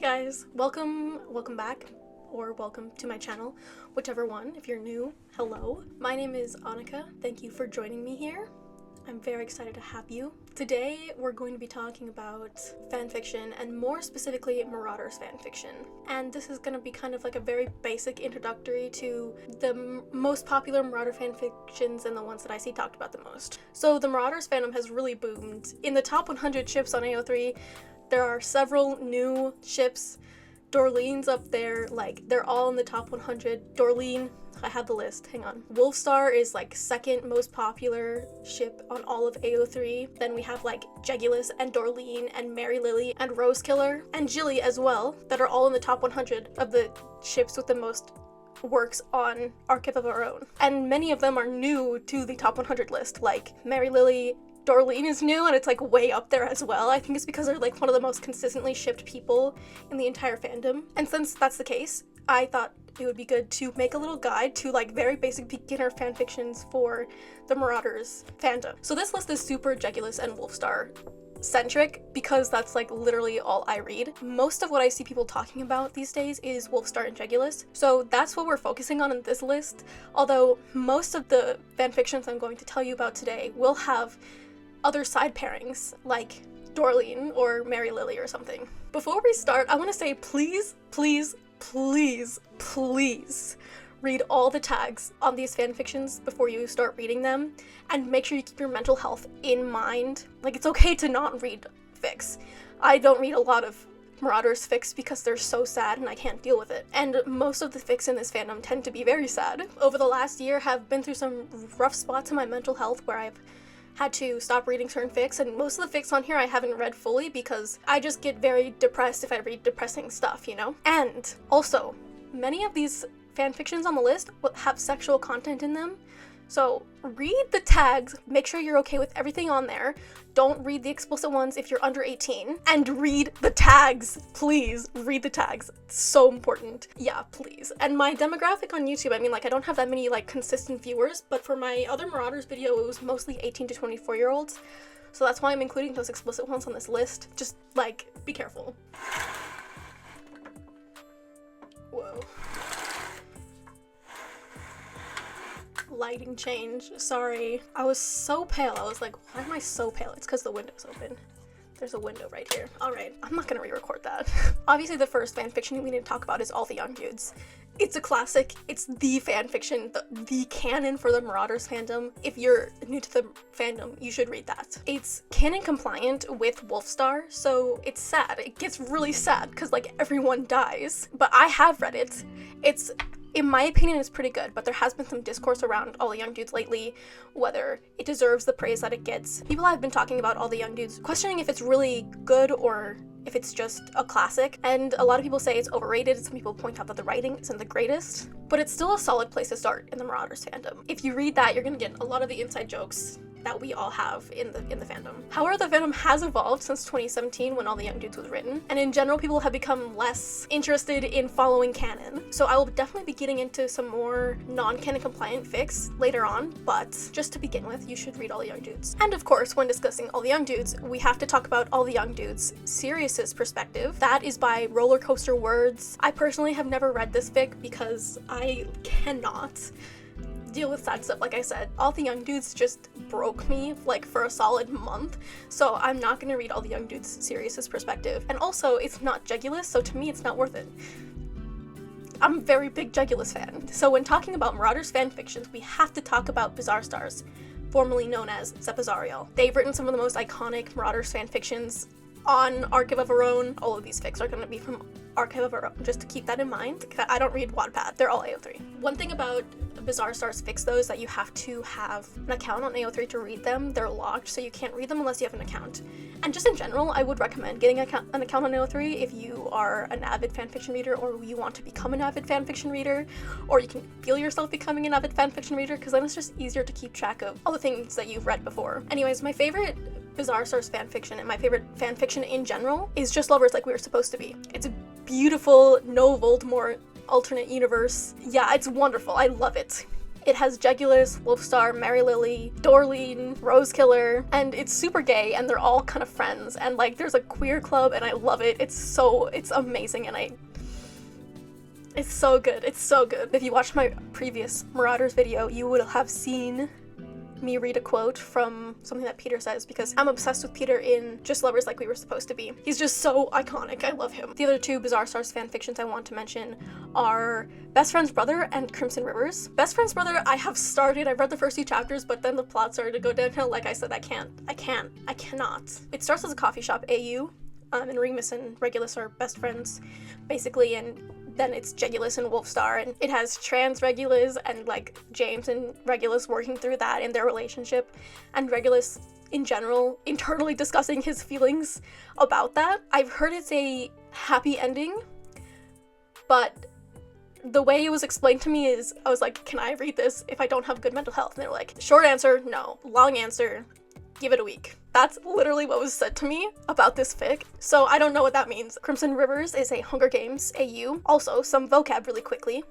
guys, welcome back, or welcome to my channel, whichever one. If you're new, hello. My name is Annika. Thank you for joining me here. I'm very excited to have you. Today we're going to be talking about fanfiction, and more specifically Marauders fanfiction. And this is going to be kind of like a very basic introductory to the most popular Marauder fanfictions and the ones that I see talked about the most. So the Marauders fandom has really boomed. In the top 100 ships on AO3, there are several new ships. Dorlene's up there, like, they're all in the top 100. Dorlene, I have the list, hang on. Wolfstar is like second most popular ship on all of AO3. Then we have like Jegulus and Dorlene and Marylily and Rosekiller and Jily as well, that are all in the top 100 of the ships with the most works on Archive of Our Own. And many of them are new to the top 100 list, like Marylily. Dorlene is new, and it's like way up there as well. I think it's because they're like one of the most consistently shipped people in the entire fandom. And since that's the case, I thought it would be good to make a little guide to like very basic beginner fanfictions for the Marauders fandom. So this list is super Jegulus and Wolfstar centric because that's like literally all I read. Most of what I see people talking about these days is Wolfstar and Jegulus, so that's what we're focusing on in this list, although most of the fanfictions I'm going to tell you about today will have other side pairings like Dorlene or Marylily or something. Before we start, I want to say please read all the tags on these fanfictions before you start reading them, and make sure you keep your mental health in mind. Like, it's okay to not read fics. I don't read a lot of Marauders fics because they're so sad and I can't deal with it. And most of the fics in this fandom tend to be very sad. Over the last year, have been through some rough spots in my mental health where I've had to stop reading certain fics, and most of the fics on here I haven't read fully because I just get very depressed if I read depressing stuff, you know? And also, many of these fanfictions on the list will have sexual content in them, so read the tags, make sure you're okay with everything on there. Don't read the explicit ones if you're under 18, and read the tags. Please read the tags. It's so important. Yeah, please. And my demographic on YouTube, I mean, like, I don't have that many like consistent viewers, but for my other Marauders video, it was mostly 18 to 24 year olds. So that's why I'm including those explicit ones on this list. Just like, be careful. Whoa. Lighting change, sorry. I was so pale. I was like, why am I so pale? It's because the window's open. There's a window right here. Alright, I'm not gonna re-record that. Obviously the first fanfiction we need to talk about is All the Young Dudes. It's a classic. It's the fanfiction, the canon for the Marauders fandom. If you're new to the fandom, you should read that. It's canon compliant with Wolfstar, so it's sad. It gets really sad because like everyone dies. But I have read it. It's, in my opinion, it's pretty good, but there has been some discourse around All the Young Dudes lately, whether it deserves the praise that it gets. People have been talking about All the Young Dudes, questioning if it's really good or if it's just a classic, and a lot of people say it's overrated. Some people point out that the writing isn't the greatest, but it's still a solid place to start in the Marauders fandom. If you read that, you're gonna get a lot of the inside jokes that we all have in the fandom. However, the fandom has evolved since 2017 when All the Young Dudes was written, and in general people have become less interested in following canon. So I will definitely be getting into some more non-canon compliant fics later on, but just to begin with, you should read All the Young Dudes. And of course, when discussing All the Young Dudes, we have to talk about All the Young Dudes Sirius's perspective. That is by Roller Coaster Words. I personally have never read this fic because I cannot deal with sad stuff. Like I said, All the Young Dudes just broke me like for a solid month, so I'm not gonna read All the Young Dudes Sirius's perspective. And also, it's not Jegulus, so to me it's not worth it. I'm a very big Jegulus fan. So when talking about Marauders fanfictions, we have to talk about Bizarre Stars, formerly known as Zepazariel. They've written some of the most iconic Marauders fanfictions on Archive of Our Own. All of these fics are gonna be from Archive of Our Own, just to keep that in mind. I don't read Wattpad, they're all AO3. One thing about Bizarre Stars fics though is that you have to have an account on AO3 to read them. They're locked, so you can't read them unless you have an account. And just in general, I would recommend getting an account on AO3 if you are an avid fanfiction reader, or you want to become an avid fanfiction reader, or you can feel yourself becoming an avid fanfiction reader, because then it's just easier to keep track of all the things that you've read before. Anyways, my favorite Bizarre Stars fanfiction, and my favorite fanfiction in general, is Just Lovers Like We Were Supposed to Be. It's a beautiful, no Voldemort alternate universe. Yeah, it's wonderful. I love it. It has Jegulus, Wolfstar, Marylily, Dorlene, Rosekiller, and it's super gay, and they're all kind of friends, and like there's a queer club, and I love it. It's amazing, and it's so good. It's so good. If you watched my previous Marauders video, you would have seen me read a quote from something that Peter says, because I'm obsessed with Peter in Just Lovers Like We Were Supposed to Be. He's just so iconic. I love him. The other two Bizarre Stars fanfictions I want to mention are Best Friend's Brother and Crimson Rivers. Best Friend's Brother, I have started. I've read the first few chapters, but then the plot started to go downhill. Like I said, I cannot. It starts as a coffee shop AU, and Remus and Regulus are best friends, basically, and then it's Jegulus and Wolfstar, and it has trans Regulus and like James and Regulus working through that in their relationship, and Regulus in general internally discussing his feelings about that. I've heard it's a happy ending, but the way it was explained to me is, I was like, can I read this if I don't have good mental health? And they were like, short answer, no. Long answer, give it a week. That's literally what was said to me about this fic, so I don't know what that means. Crimson Rivers is a Hunger Games AU. Also, some vocab really quickly.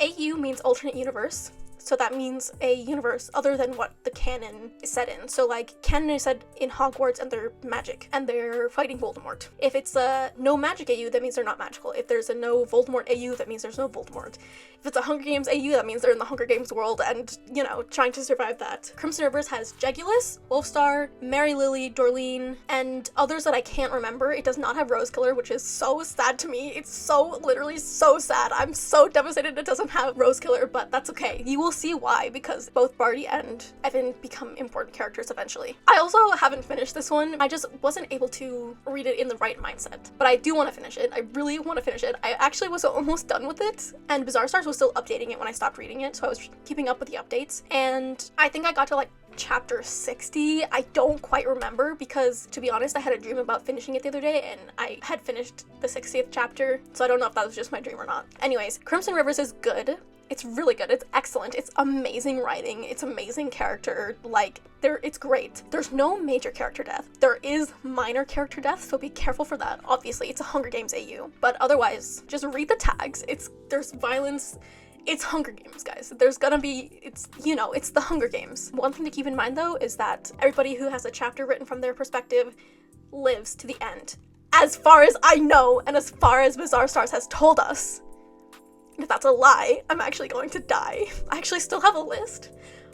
AU means alternate universe, so that means a universe other than what the canon is set in. So like, canon is set in Hogwarts and they're magic, and they're fighting Voldemort. If it's a no magic AU, that means they're not magical. If there's a no Voldemort AU, that means there's no Voldemort. If it's a Hunger Games AU, that means they're in the Hunger Games world and, you know, trying to survive that. Crimson Rivers has Jegulus, Wolfstar, Marylily, Dorlene, and others that I can't remember. It does not have Rosekiller, which is so sad to me. It's so, literally so sad. I'm so devastated it doesn't have Rosekiller, but that's okay. You will see why, because both Barty and Evan become important characters eventually. I also haven't finished this one. I just wasn't able to read it in the right mindset, but I do want to finish it. I really want to finish it. I actually was almost done with it, and Bizarre Stars was still updating it when I stopped reading it, so I was keeping up with the updates, and I think I got to like chapter 60. I don't quite remember, because to be honest, I had a dream about finishing it the other day, and I had finished the 60th chapter, so I don't know if that was just my dream or not. Anyways, Crimson Rivers is good. It's really good. It's excellent. It's amazing writing. It's amazing character. Like, it's great. There's no major character death. There is minor character death, so be careful for that. Obviously, it's a Hunger Games AU, but otherwise, just read the tags. There's violence. It's Hunger Games, guys. There's gonna be, it's the Hunger Games. One thing to keep in mind, though, is that everybody who has a chapter written from their perspective lives to the end. As far as I know, and as far as Bizarre Stars has told us. If that's a lie, I'm actually going to die. I actually still have a list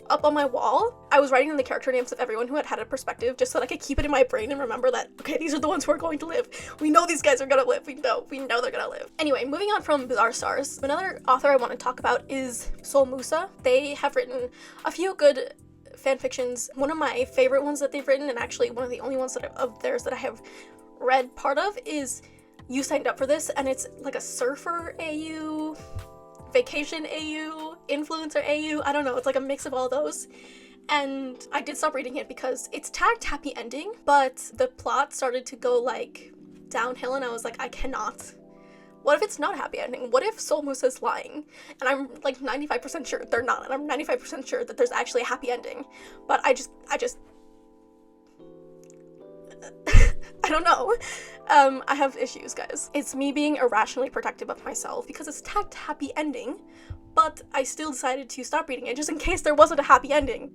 up on my wall. I was writing in the character names of everyone who had a perspective, just so that I could keep it in my brain and remember that, okay, these are the ones who are going to live. We know these guys are gonna live. We know they're gonna live. Anyway, moving on from Bizarre Stars, another author I want to talk about is Sol Musa. They have written a few good fan fictions. One of my favorite ones that they've written, and actually one of the only ones of theirs that I have read part of, is You Signed Up for This, and it's like a surfer AU, vacation AU, influencer AU, I don't know, it's like a mix of all those. And I did stop reading it because it's tagged happy ending, but the plot started to go like downhill, and I was like, I cannot. What if it's not a happy ending? What if Sol Musa is lying? And I'm like 95% sure they're not, and I'm 95% sure that there's actually a happy ending. But I just I don't know. I have issues, guys. It's me being irrationally protective of myself because it's tagged happy ending, but I still decided to stop reading it just in case there wasn't a happy ending.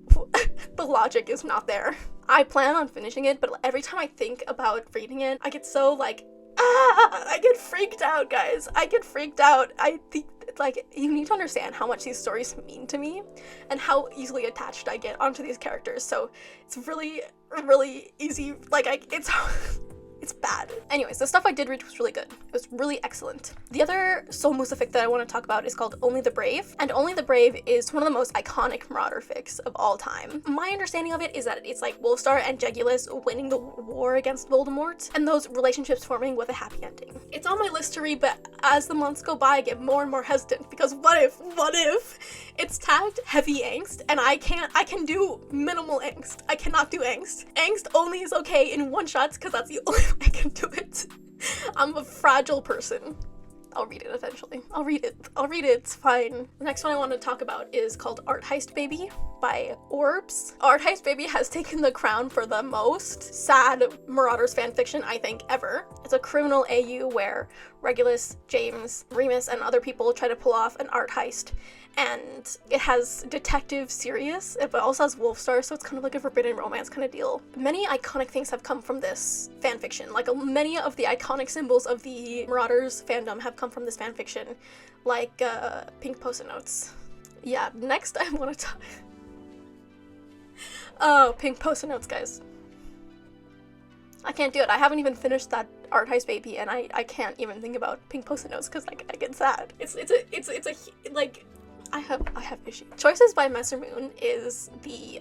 The logic is not there. I plan on finishing it, but every time I think about reading it, I get so like, I get freaked out, guys. I get freaked out. I think, like, you need to understand how much these stories mean to me and how easily attached I get onto these characters. So it's really, really easy. Like, it's bad. Anyways, the stuff I did read was really good. It was really excellent. The other Sol Musa fic that I want to talk about is called Only the Brave, and Only the Brave is one of the most iconic Marauder fics of all time. My understanding of it is that it's like Wolfstar and Jegulus winning the war against Voldemort, and those relationships forming with a happy ending. It's on my list to read, but as the months go by, I get more and more hesitant because what if it's tagged heavy angst, and I can do minimal angst. I cannot do angst. Angst only is okay in one shots because that's the only way I can do it. I'm a fragile person. I'll read it eventually. I'll read it. It's fine. The next one I want to talk about is called Heist Baby by Orbs. Heist Baby has taken the crown for the most sad Marauders fanfiction, I think, ever. It's a criminal AU where Regulus, James, Remus, and other people try to pull off an art heist, and it has Detective Sirius, but also has Wolfstar, so it's kind of like a forbidden romance kind of deal. Many iconic things have come from this fanfiction. Like, many of the iconic symbols of the Marauders fandom have come from this fanfiction, like pink post-it notes. Yeah, next I want to talk... Oh, pink post-it notes, guys. I can't do it. I haven't even finished that art Heist Baby, and I can't even think about pink post-it notes because like I get sad. It's like I have issues. Choices by Messer Moon is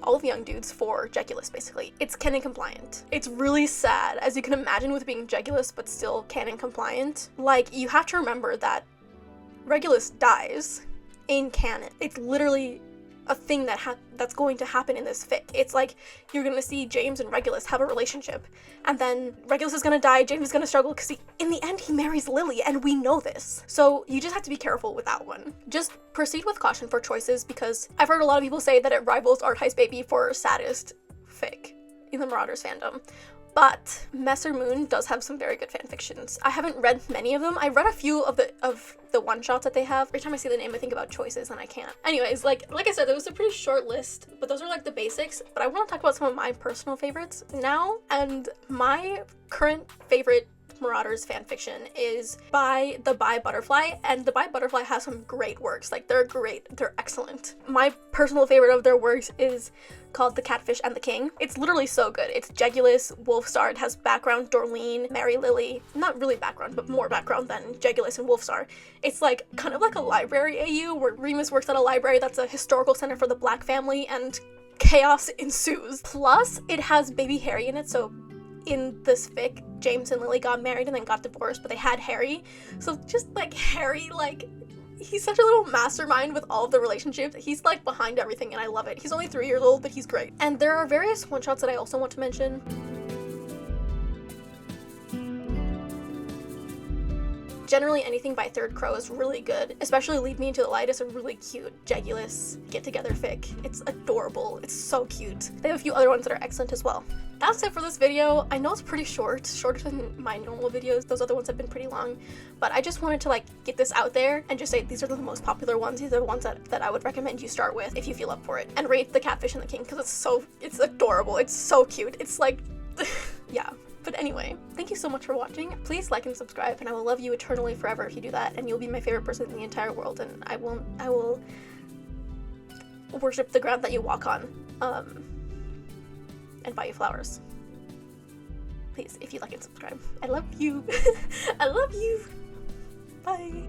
all the young dudes for Jegulus, basically. It's canon compliant. It's really sad, as you can imagine, with being Jegulus but still canon compliant. Like, you have to remember that Regulus dies in canon. It's literally a thing that's going to happen in this fic. It's like you're gonna see James and Regulus have a relationship, and then Regulus is gonna die, James is gonna struggle, because in the end he marries Lily, and we know this. So you just have to be careful with that one. Just proceed with caution for choices, because I've heard a lot of people say that it rivals Art Heist Baby for saddest fic in the Marauders fandom. But Messer Moon does have some very good fanfictions. I haven't read many of them. I read a few of the one-shots that they have. Every time I see the name, I think about choices, and I can't. Anyways, like I said, it was a pretty short list, but those are like the basics. But I want to talk about some of my personal favorites now, and my current favorite Marauders fanfiction is by the By Butterfly, and the By Butterfly has some great works. Like, they're great, they're excellent. My personal favorite of their works is called The Catfish and the King. It's literally so good. It's Jegulus, Wolfstar, it has background Dorlene, Marylily, not really background, but more background than Jegulus and Wolfstar. It's like kind of like a library AU where Remus works at a library that's a historical center for the Black family, and chaos ensues. Plus, it has baby Harry in it, so in this fic, James and Lily got married and then got divorced, but they had Harry. So just like Harry, like, he's such a little mastermind with all of the relationships. He's like behind everything, and I love it. He's only 3 years old, but he's great. And there are various one-shots that I also want to mention. Generally, anything by Third Crow is really good, especially Lead Me Into the Light is a really cute Jegulus get-together fic. It's adorable. It's so cute. They have a few other ones that are excellent as well. That's it for this video. I know it's pretty short, shorter than my normal videos. Those other ones have been pretty long, but I just wanted to like get this out there and just say these are the most popular ones. These are the ones that I would recommend you start with if you feel up for it. And rate The Catfish and the King, because it's adorable. It's so cute. It's like, yeah. But anyway, thank you so much for watching. Please like and subscribe, and I will love you eternally forever if you do that, and you'll be my favorite person in the entire world, and I will worship the ground that you walk on, and buy you flowers. Please, if you like and subscribe. I love you. I love you. Bye.